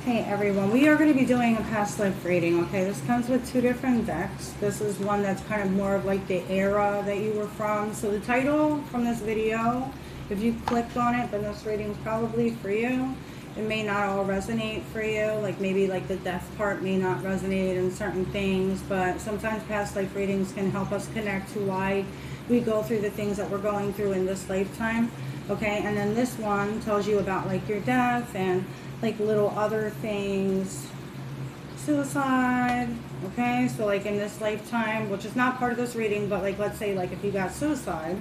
Hey everyone, we are going to be doing a past life reading, okay? This comes with two different decks. This is one that's kind of more of like the era that you were from. So the title from this video, if you clicked on it, then this reading is probably for you. It may not all resonate for you, like maybe like the death part may not resonate in certain things, but sometimes past life readings can help us connect to why we go through the things that we're going through in this lifetime, okay? And then this one tells you about like your death and like little other things, suicide, okay? So like in this lifetime, which is not part of this reading, but like let's say like if you got suicide,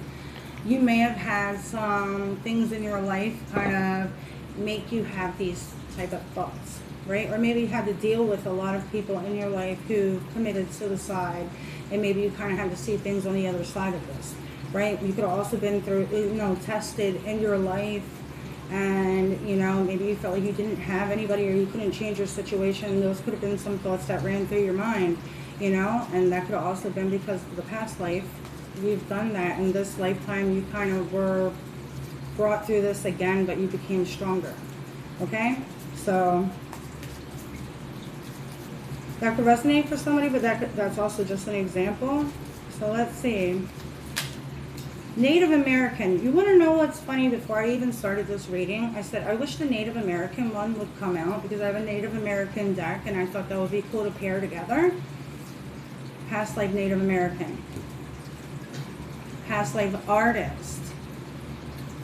you may have had some things in your life kind of make you have these type of thoughts, right? Or maybe you had to deal with a lot of people in your life who committed suicide, and maybe you kind of had to see things on the other side of this, right? You could have also been through, tested in your life, and maybe you felt like you didn't have anybody or you couldn't change your situation. Those could have been some thoughts that ran through your mind, and that could have also been because of the past life. You've done that in this lifetime. You kind of were brought through this again, but you became stronger, okay? So that could resonate for somebody, but that's also just an example. So let's see. Native American. You want to know what's funny? Before I even started this reading, I said I wish the Native American one would come out because I have a Native American deck and I thought that would be cool to pair together. Past life Native American. Past life artist.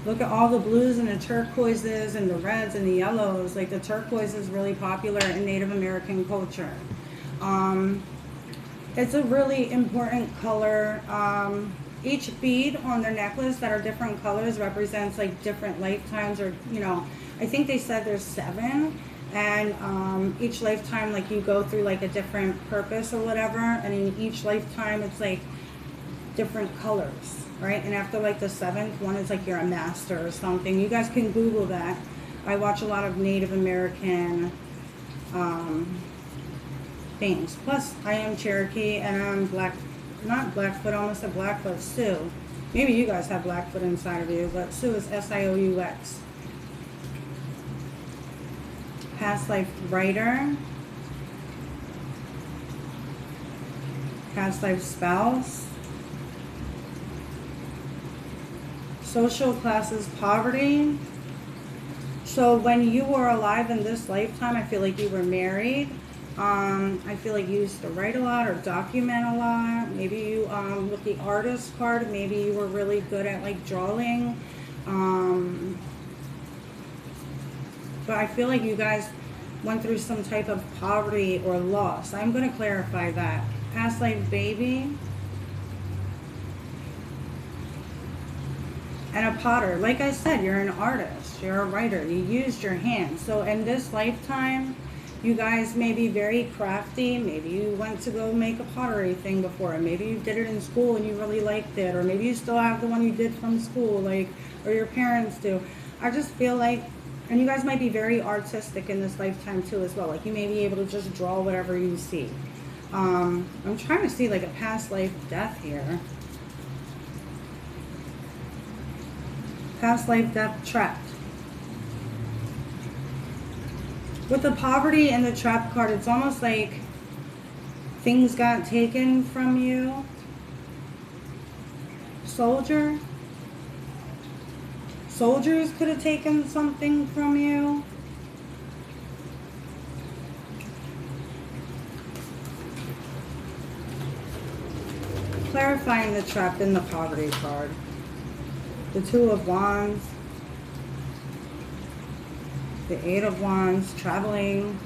Look at all the blues and the turquoises and the reds and the yellows. Like the turquoise is really popular in Native American culture. It's a really important color. Each bead on their necklace that are different colors represents like different lifetimes, or I think they said there's 7, and each lifetime like you go through like a different purpose or whatever, and in each lifetime it's like different colors, right? And after like the 7th one is like you're a master or something. You guys can Google that. I watch a lot of Native American things. Plus I am Cherokee and I'm not Blackfoot, almost a Blackfoot, Sioux. Maybe you guys have Blackfoot inside of you, but Sioux is S-I-O-U-X. Past life writer. Past life spouse. Social classes, poverty. So when you were alive in this lifetime, I feel like you were married. I feel like you used to write a lot or document a lot. Maybe you, with the artist card, maybe you were really good at like drawing. But I feel like you guys went through some type of poverty or loss. I'm going to clarify that. Past life baby. And a potter. Like I said, you're an artist. You're a writer. You used your hands. So in this lifetime, you guys may be very crafty. Maybe you went to go make a pottery thing before. Maybe you did it in school and you really liked it. Or maybe you still have the one you did from school, or your parents do. I just feel like, and you guys might be very artistic in this lifetime too as well. Like you may be able to just draw whatever you see. I'm trying to see like a past life death here. Past life death trapped. With the poverty and the trap card, it's almost like things got taken from you. Soldier. Soldiers could have taken something from you. Clarifying the trap in the poverty card. The 2 of Wands. The 8 of Wands, traveling,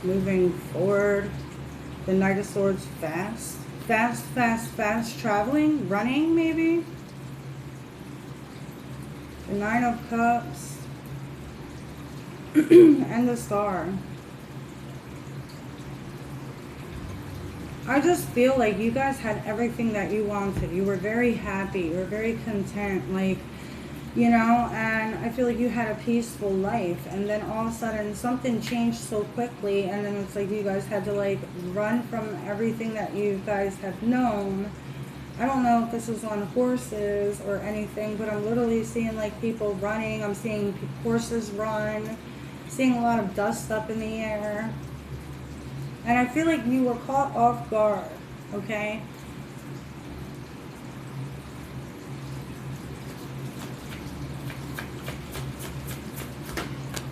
moving forward. The Knight of Swords, fast, traveling, running maybe. The 9 of Cups, and the Star. I just feel like you guys had everything that you wanted. You were very happy, you were very content, and I feel like you had a peaceful life, and then all of a sudden something changed so quickly, and then it's like you guys had to like run from everything that you guys have known. I don't know if this is on horses or anything, but I'm literally seeing like people running. I'm seeing horses run. Seeing a lot of dust up in the air. And I feel like you were caught off guard, okay?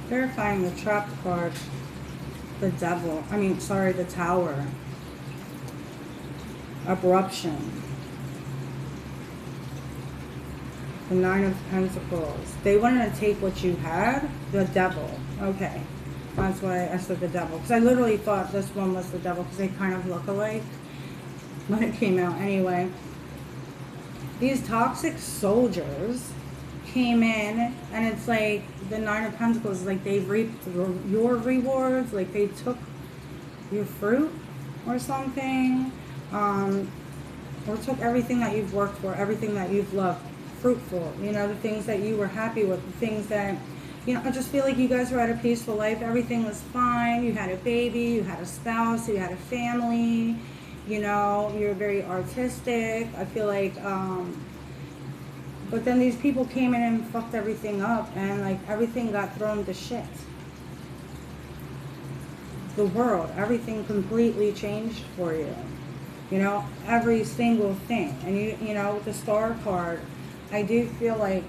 Verifying the trapped card. The devil. I mean, sorry, the tower. Abruption. The Nine of Pentacles. They wanted to take what you had. The devil. Okay. That's why I said the devil. Because I literally thought this one was the devil because they kind of look alike when it came out. Anyway. These toxic soldiers came in and it's like the Nine of Pentacles, like they reaped your rewards, like they took your fruit or something, or took everything that you've worked for, everything that you've loved, fruitful, you know, the things that you were happy with, the things that, you know, I just feel like you guys were at a peaceful life, everything was fine, you had a baby, you had a spouse, you had a family, you know, you're very artistic. I feel like, but then these people came in and fucked everything up and like everything got thrown to shit. The world, everything completely changed for you. You know, every single thing. And you know, with the Star card, I do feel like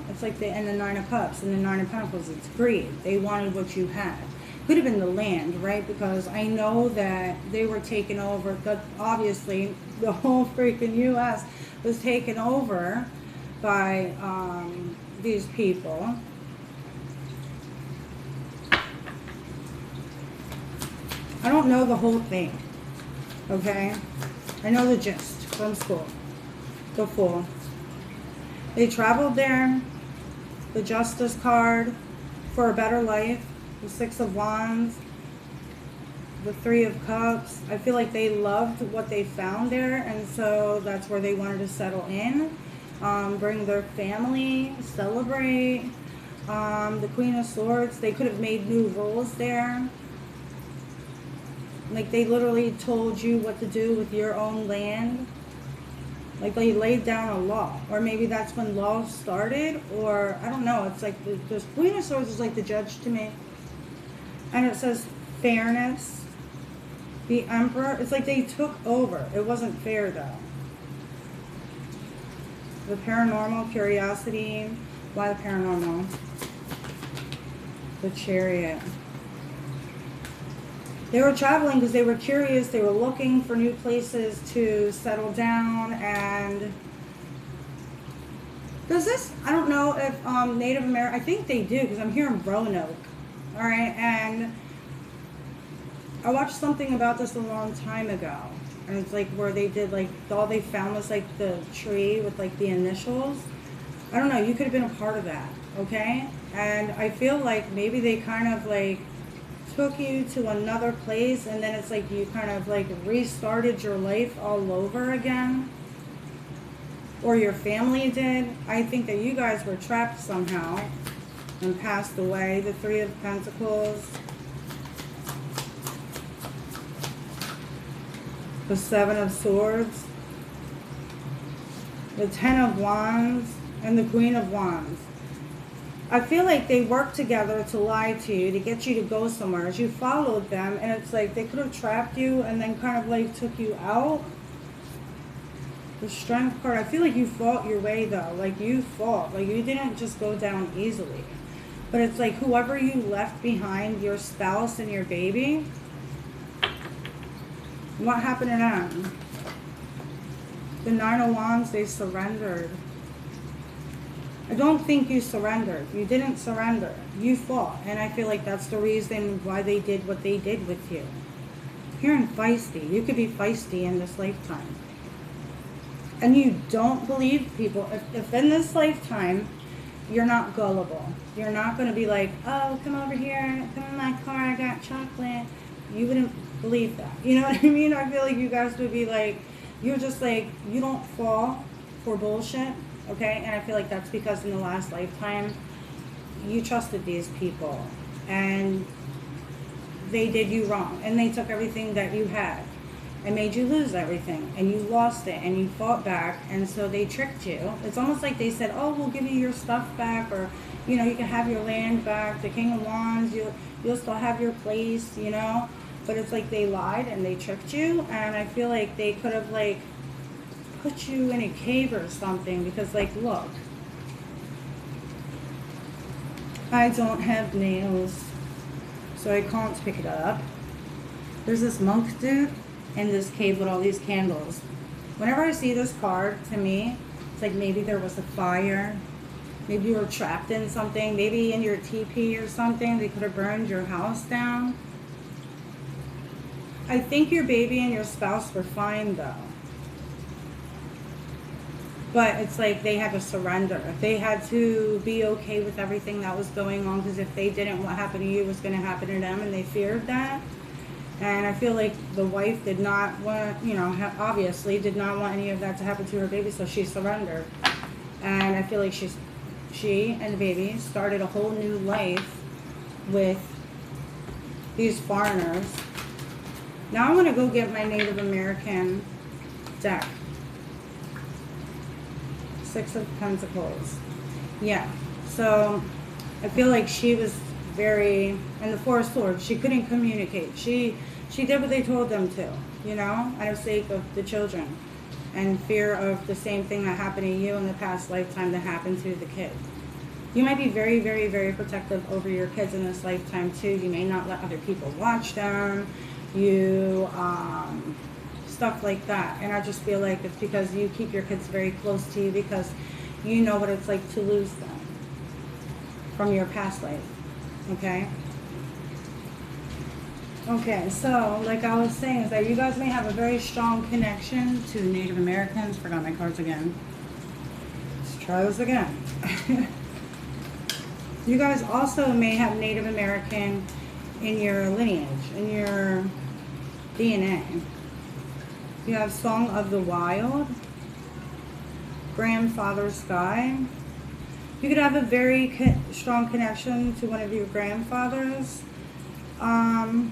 it's like the Nine of Cups and the Nine of Pentacles, it's greed. They wanted what you had. Could have been the land, right? Because I know that they were taken over, but obviously the whole freaking US was taken over by these people. I don't know the whole thing, okay? I know the gist from school, the Fool. They traveled there, the Justice card, for a better life, the Six of Wands, the Three of Cups. I feel like they loved what they found there, and so that's where they wanted to settle in. Bring their family, celebrate. The Queen of Swords, they could have made new rules there. Like they literally told you what to do with your own land. Like they laid down a law. Or maybe that's when law started, or I don't know. It's like the Queen of Swords is like the judge to me. And it says fairness. The Emperor, it's like they took over. It wasn't fair though. The Paranormal, Curiosity. Why the Paranormal? The Chariot. They were traveling because they were curious. They were looking for new places to settle down. And does this, I don't know if Native American, I think they do because I'm here in Roanoke. All right. And I watched something about this a long time ago. And it's like where they did like, all they found was like the tree with like the initials. I don't know. You could have been a part of that. Okay. And I feel like maybe they kind of like took you to another place and then it's like you kind of like restarted your life all over again, or your family did. I think that you guys were trapped somehow and passed away. The Three of Pentacles, the Seven of Swords, the Ten of Wands, and the Queen of Wands. I feel like they worked together to lie to you, to get you to go somewhere. As you followed them, and it's like they could have trapped you and then kind of like took you out. The Strength card, I feel like you fought your way though. Like you fought. Like you didn't just go down easily. But it's like whoever you left behind, your spouse and your baby, what happened to them? The Nine of Wands, they surrendered. I don't think you surrendered. You didn't surrender. You fought. And I feel like that's the reason why they did what they did with you. You're feisty. You could be feisty in this lifetime. And you don't believe people. If in this lifetime, you're not gullible. You're not going to be like, oh, come over here. Come in my car. I got chocolate. You wouldn't believe that. You know what I mean? I feel like you guys would be like, you're just like, you don't fall for bullshit. Okay, and I feel like that's because in the last lifetime, you trusted these people, and they did you wrong, and they took everything that you had, and made you lose everything, and you lost it, and you fought back, and so they tricked you. It's almost like they said, oh, we'll give you your stuff back, or, you know, you can have your land back, the King of Wands, you'll still have your place, you know, but it's like they lied and they tricked you, and I feel like they could have, like, put you in a cave or something, because, like, look, I don't have nails, so I can't pick it up. There's this monk dude in this cave with all these candles. Whenever I see this card, to me, it's like maybe there was a fire. Maybe you were trapped in something. Maybe in your teepee or something. They could have burned your house down. I think your baby and your spouse were fine, though. But it's like they had to surrender. They had to be okay with everything that was going on, because if they didn't, what happened to you was going to happen to them, and they feared that. And I feel like the wife did not want, you know, obviously did not want any of that to happen to her baby, so she surrendered. And I feel like she and the baby started a whole new life with these foreigners. Now I want to go get my Native American deck. Six of Pentacles. Yeah. So I feel like she was very, and the Four of Swords, she couldn't communicate. She did what they told them to, you know, out of sake of the children and fear of the same thing that happened to you in the past lifetime that happened to the kid. You might be very, very, very protective over your kids in this lifetime too. You may not let other people watch them. You, stuff like that. And I just feel like it's because you keep your kids very close to you, because you know what it's like to lose them from your past life. Okay? Okay, so like I was saying, is that you guys may have a very strong connection to Native Americans. Forgot my cards again. Let's try this again. You guys also may have Native American in your lineage, in your DNA. You have Song of the Wild, Grandfather Sky. You could have a very strong connection to one of your grandfathers. And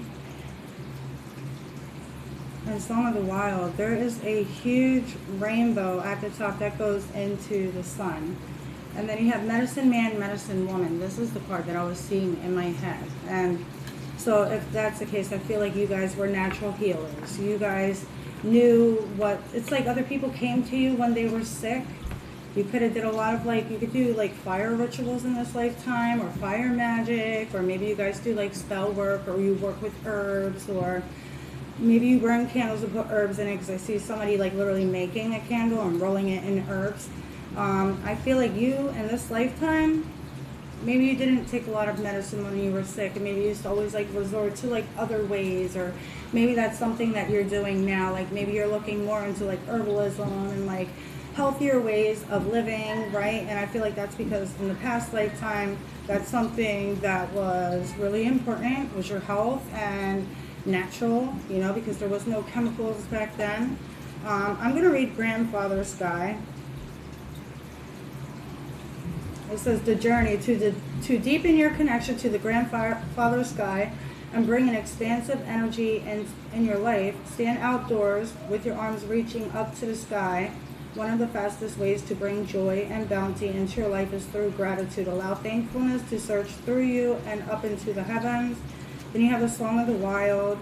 Song of the Wild, there is a huge rainbow at the top that goes into the sun. And then you have Medicine Man, Medicine Woman. This is the card that I was seeing in my head. And so if that's the case, I feel like you guys were natural healers. You guys knew what, it's like other people came to you when they were sick. You could have did a lot of, like, you could do like fire rituals in this lifetime, or fire magic, or maybe you guys do like spell work, or you work with herbs, or maybe you burn candles and put herbs in it, because I see somebody like literally making a candle and rolling it in herbs. I feel like you in this lifetime, maybe you didn't take a lot of medicine when you were sick, and maybe you used to always like resort to like other ways, or maybe that's something that you're doing now. Like maybe you're looking more into like herbalism and like healthier ways of living, right? And I feel like that's because in the past lifetime, that's something that was really important, was your health and natural, you know, because there was no chemicals back then. I'm going to read Grandfather Sky. It says, the journey to deepen your connection to the Grandfather Sky and bring an expansive energy in your life, stand outdoors with your arms reaching up to the sky. One of the fastest ways to bring joy and bounty into your life is through gratitude. Allow thankfulness to search through you and up into the heavens. Then you have the Song of the Wild.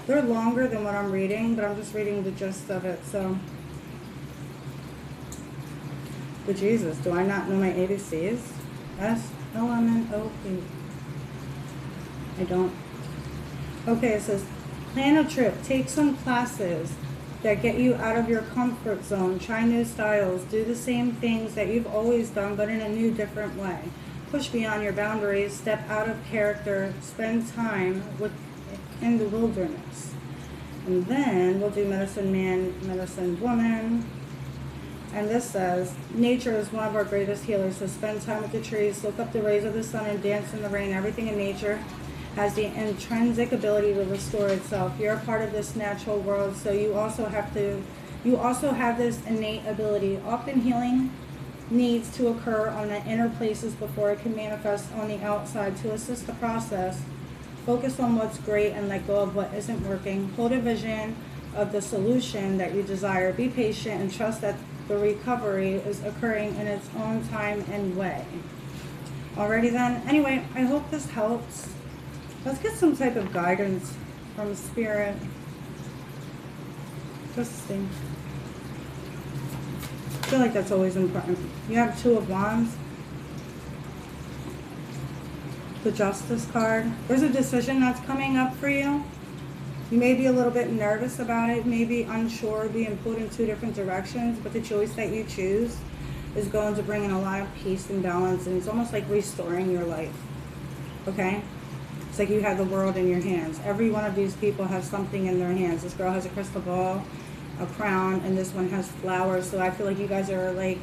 They're longer than what I'm reading, but I'm just reading the gist of it. So, but Jesus, do I not know my ABCs? S-O-M-N-O-P. I don't. Okay, it says, plan a trip. Take some classes that get you out of your comfort zone. Try new styles. Do the same things that you've always done, but in a new, different way. Push beyond your boundaries. Step out of character. Spend time in the wilderness. And then we'll do Medicine Man, Medicine Woman. And this says, nature is one of our greatest healers, so spend time with the trees, soak up the rays of the sun, and dance in the rain. Everything in nature has the intrinsic ability to restore itself. You're a part of this natural world, so you also have this innate ability. Often healing needs to occur on the inner places before it can manifest on the outside. To assist the process, focus on what's great and let go of what isn't working. Hold a vision of the solution that you desire. Be patient and trust that the recovery is occurring in its own time and way. Alrighty then. Anyway, I hope this helps. Let's get some type of guidance from Spirit. Just see. I feel like that's always important. You have Two of Wands. The Justice card. There's a decision that's coming up for you. You may be a little bit nervous about it, maybe unsure, being pulled in two different directions, but the choice that you choose is going to bring in a lot of peace and balance, and it's almost like restoring your life. Okay? It's like you have the world in your hands. Every one of these people has something in their hands. This girl has a crystal ball, a crown, and this one has flowers. So I feel like you guys are like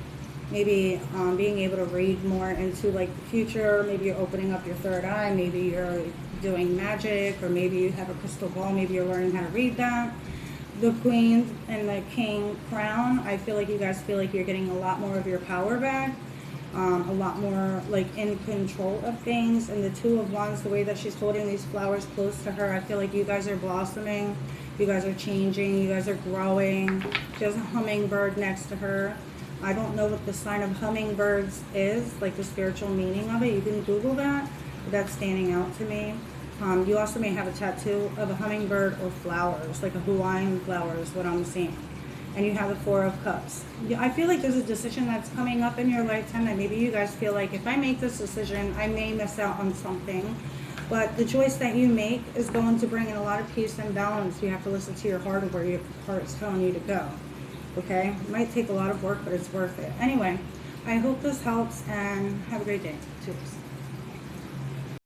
maybe being able to read more into like the future. Maybe you're opening up your third eye. Maybe you're doing magic, or maybe you have a crystal ball. Maybe you're learning how to read that. The Queen and the King crown, I feel like you guys feel like you're getting a lot more of your power back. A lot more like in control of things. And the Two of Wands, the way that she's holding these flowers close to her, I feel like you guys are blossoming, you guys are changing, you guys are growing. She has a hummingbird next to her. I don't know what the sign of hummingbirds is, like the spiritual meaning of it. You can Google that, but that's standing out to me. You also may have a tattoo of a hummingbird or flowers, like a Hawaiian flower is what I'm seeing. And you have the Four of Cups. I feel like there's a decision that's coming up in your lifetime that maybe you guys feel like, if I make this decision, I may miss out on something. But the choice that you make is going to bring in a lot of peace and balance. You have to listen to your heart, or where your heart is telling you to go. Okay? It might take a lot of work, but it's worth it. Anyway, I hope this helps, and have a great day. Cheers.